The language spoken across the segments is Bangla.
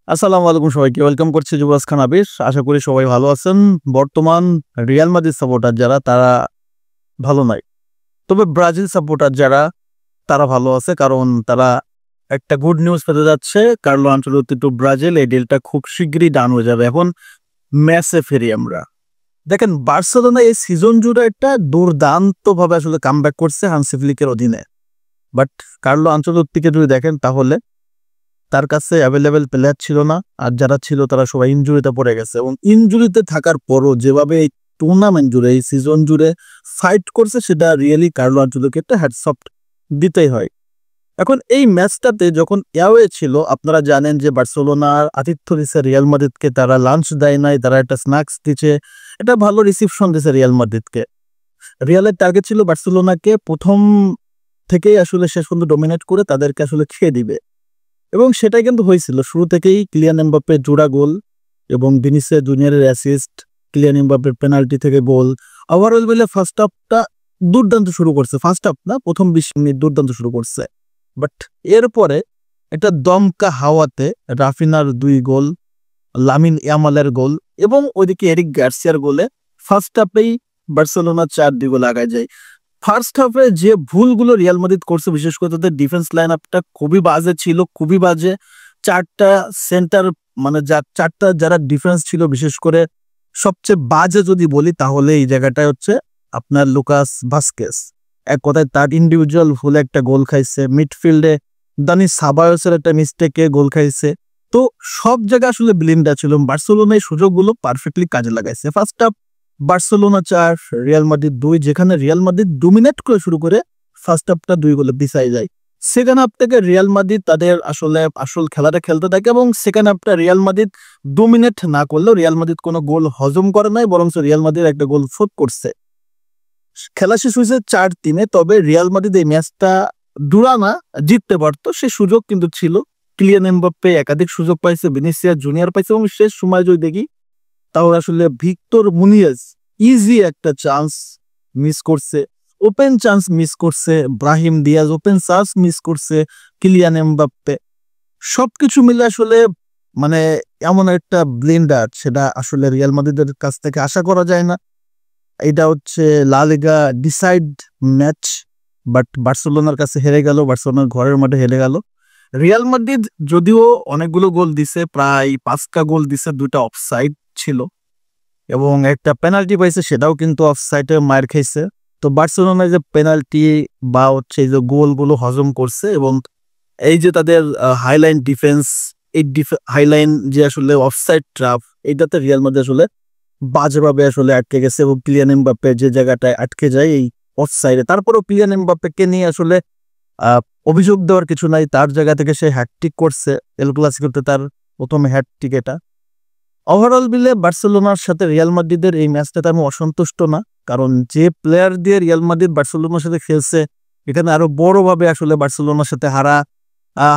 আসসালামু আলাইকুম সবাইকে ওয়েলকাম করছি যুবরাজ খান আবির। আশা করি সবাই ভালো আছেন। বর্তমান রিয়াল মাদ্রিদ সাপোর্টার যারা তারা ভালো নাই, তবে ব্রাজিল সাপোর্টার যারা তারা ভালো আছে, কারণ তারা একটা গুড নিউজ পেতে যাচ্ছে। কার্লো আনচেলত্তি টু ব্রাজিল, এই ডিলটা খুব শিগগিরই ডান হয়ে যাবে। এখন ম্যাচে ফিরি আমরা। দেখেন, বার্সেলোনা এই সিজন জুড়ে একটা দুর্দান্ত ভাবে আসলে কামব্যাক করছে হানসি ফ্লিকের অধীনে, বাট কার্লো আনচেলত্তিকে যদি দেখেন তাহলে তার কাছে অ্যাভেলেবেল প্লেয়ার ছিল না, আর যারা ছিল তারা সবাই ইনজুরিতে পড়ে গেছে। এবং ইনজুরিতে থাকার পরও যেভাবে এই টুর্নামেন্ট জুড়ে এই সিজন জুড়ে ফাইট করছে, সেটা রিয়েলি কার্লো আনচেলত্তিকে একটা হ্যাটসঅফট দিতেই হয়। এখন এই ম্যাচটাতে যখন অ্যাওয়ে ছিল, আপনারা জানেন যে বার্সেলোনার আতিথ্য দিচ্ছে রিয়াল মাদ্রিদকে, তারা লাঞ্চ দেয় নাই, তারা একটা স্ন্যাক্স দিচ্ছে, এটা ভালো রিসিপশন দিচ্ছে রিয়াল মাদ্রিদকে। রিয়ালের টার্গেট ছিল বার্সেলোনাকে প্রথম থেকেই আসলে শেষ পর্যন্ত ডমিনেট করে তাদেরকে আসলে খেয়ে দিবে, এবং সেটাই কিন্তু হয়েছিল। শুরু থেকেই কিলিয়ান এমবাপ্পের জোড়া গোল এবং ভিনিসিয়াস জুনিয়রের অ্যাসিস্ট, কিলিয়ান এমবাপ্পের পেনাল্টি থেকে গোল। ওভারঅল মিলে ফার্স্ট হাফটা দুর্দান্ত শুরু করছে, ফার্স্ট হাফ না, প্রথম 20 মিনিট দুর্দান্ত শুরু করছে। বাট এরপরে একটা দমকা হাওয়াতে রাফিনার 2 গোল, লামিন ইয়ামালের গোল এবং ওইদিকে এরিক গার্সিয়ার গোলে ফার্স্ট হাফেই বার্সেলোনা 4-2 গোল আগায় যায়। ফার্স্ট হাফে যে ভুলগুলো রিয়াল মাদ্রিদ করছে, বিশেষ করে তাদের ডিফেন্স লাইন আপটা খুবই বাজে ছিল, খুবই বাজে। চারটা সেন্টার, মানে চারটা যারা ডিফেন্স ছিল, বিশেষ করে সবচেয়ে বাজে যদি বলি তাহলে এই জায়গাটায় হচ্ছে আপনার লুকাস ভাস্কেস। এক কথায় তার ইন্ডিভিজুয়াল ভুলে একটা গোল খাইছে। মিডফিল্ডে দানি সাবায়োসের একটা মিস্টেকে গোল খাইছে। তো সব জায়গায় আসলে ব্লিন্ডার ছিল। বার্সেলোনা এই সুযোগগুলো পারফেক্টলি কাজে লাগাইছে। First half Barcelona 4 Real Madrid 2, যেখানে রিয়াল মাদ্রিদ ডোমিনেট করে শুরু করে ফার্স্ট হাফটা 2 গোলে পিছায় যায়। সেকেন্ড হাফ থেকে রিয়াল মাদ্রিদ তাদের আসল খেলাটা খেলতে থাকে, এবং সেকেন্ড হাফটা রিয়াল মাদ্রিদ ডোমিনেট না করলেও রিয়াল মাদ্রিদ কোনো গোল হজম করে নাই, বরং রিয়াল মাদ্রিদ একটা গোল শোধ করছে। খেলা শেষ হয়েছে 4-3। তবে রিয়াল মাদ্রিদ এই ম্যাচটা ডুরানা জিততে পারতো, সে সুযোগ কিন্তু ছিল। কিলিয়ান এমবাপ্পে একাধিক সুযোগ পাইছে, ভিনিসিয়াস জুনিয়র পাইছে, এবং শেষ সময় যদি দেখি তাহলে আসলে ভিক্তর মুনিয়েজ ইজি একটা চান্স মিস করছে, ওপেন চান্স মিস করছে, Brahim Diaz open chance miss করছে, কিলিয়ান এমবাপ্পে। সবকিছু মিলে আসলে মানে এমন একটা ব্লেন্ডার, সেটা আসলে রিয়াল মাদ্রিদের কাছ থেকে আশা করা যায় না। এটা হচ্ছে লা লিগা ডিসাইড ম্যাচ, বাট বার্সেলোনার কাছে হেরে গেল, বার্সেলোনার ঘরের মাঠে হেরে গেল। রিয়াল মাদ্রিদ যদিও অনেকগুলো গোল দিছে, প্রায় 5টা গোল দিছে, 2টা অফসাইড ছিল এবং একটা পেনাল্টি পাইছে, সেটাও কিন্তু অফসাইডে মার খাইছে। তো বার্সেলোনা যে পেনাল্টি বা হচ্ছে এই যে গোলগুলো হজম করছে, এবং এই যে তাদের হাইলাইন ডিফেন্স, এই হাইলাইন যে আসলে অফসাইড ট্র্যাপ, এইটাতে রিয়াল মাদ্রিদ আসলে বাজেভাবে আসলে আটকে গেছে। এবং কিলিয়ান এমবাপ্পে যে জায়গাটায় আটকে যায় এই অফসাইডে, তারপরেও কিলিয়ান এমবাপ্পেকে নিয়ে আসলে অভিযোগ দেওয়ার কিছু নাই। তার জায়গা থেকে সে হ্যাটট্রিক করছে, এল ক্লাসিকোতে তার প্রথম হ্যাটট্রিক এটা। ওভারঅল মিলে বার্সেলোনার সাথে রিয়াল মাদ্রিদের এই ম্যাচটাতে আমি অসন্তুষ্ট না, কারণ যে প্লেয়ার দিয়ে রিয়াল মাদ্রিদ বার্সেলোনার সাথে খেলছে, এখানে আরো বড়ভাবে আসলে বার্সেলোনার সাথে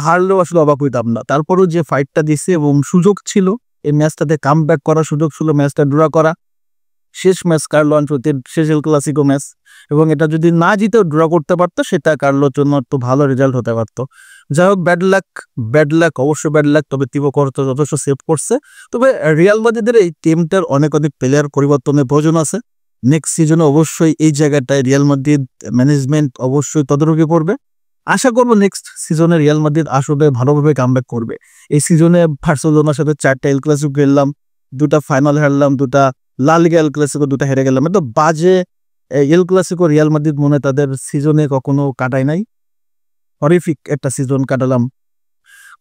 হারলেও আসলে অবাক হইতাম না। তারপরেও যে ফাইটটা দিছে এবং সুযোগ ছিল এই ম্যাচটাতে কামব্যাক করার, সুযোগ ছিল ম্যাচটা ড্র করা। শেষ ম্যাচ কার্লো আনচেলত্তির শেষ এল ক্লাসিকো ম্যাচ, এবং এটা যদি না জিতেও ড্র করতে পারতো, সেটা কার্লোর জন্য একটু ভালো রেজাল্ট হতে পারতো। যাই হোক, ব্যাড লাক অবশ্যই ব্যাড লাক, তবে তিবো কর্তো যথেষ্ট সেভ করছে। তবে রিয়াল মাদ্রিদের এই টিমটার অনেক প্লেয়ার পরিবর্তনের প্রয়োজন আছে। নেক্সট সিজনে অবশ্যই এই জায়গাটায় রিয়াল মাদ্রিদ ম্যানেজমেন্ট অবশ্যই তদারকি করবে। আশা করবো নেক্সট সিজনে রিয়াল মাদ্রিদ আসলে ভালোভাবে কামব্যাক করবে। এই সিজনে বার্সেলোনার সাথে 4টা এল ক্লাসিকো খেললাম, 2টা ফাইনাল হারলাম, 2টা লা লিগা এল ক্লাসিকো 2টা হেরে গেলাম। এত বাজে এল ক্লাসিকো রিয়াল মাদ্রিদ মনে তাদের সিজনে কখনো কাটায় নাই। হরিফিক একটা সিজন কাটালাম,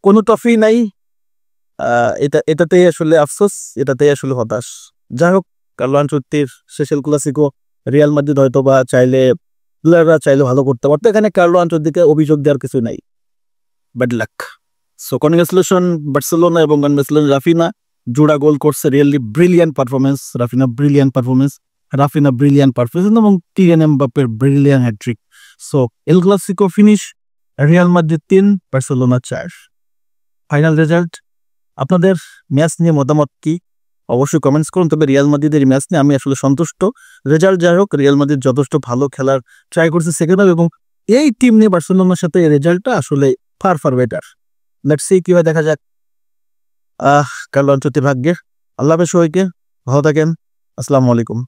কোনো ট্রফি নাই। এটাতেই আসলে আফসোস, এটাতেই আসলে হতাশ। যাই হোক, কার্লো আনচেলত্তির শেষ এল ক্লাসিকো রিয়াল মাদ্রিদ হয়তো বা প্লেয়াররা চাইলে ভালো করতে পারতো। এখানে কার্লো আনচেলত্তিকে অভিযোগ দেওয়ার কিছু নাই। Bad luck. So congratulation Barcelona, এবং কনগ্রাচুলেশন রাফিনা, জোড়া গোল করছে। Really brilliant performance, Raphinha brilliant performance এবং কিলিয়ান এমবাপ্পের brilliant hat trick. So El Clasico finish, Real Madrid 3 Barcelona 4। Final result. আপনাদের ম্যাচ নিয়ে মতামত কি অবশ্যই কমেন্টস করুন। তবে রিয়াল মাদ্রিদের ম্যাচ নিয়ে আমি আসলে সন্তুষ্ট। রেজাল্ট যাই হোক, রিয়াল মাদ্রিদ যথেষ্ট ভালো খেলার ট্রাই করছে সেকেন্ড হাফ, এবং এই টিম নিয়ে বার্সেলোনার সাথে এই রেজাল্টটা আসলে ফার বেটার। লেটস সি কি হয়, দেখা যাক। কার্লো আনচেলত্তি ভাগ্যের। আল্লাহ হাফেজ সবাইকে, ভালো থাকেন, আসসালামু আলাইকুম।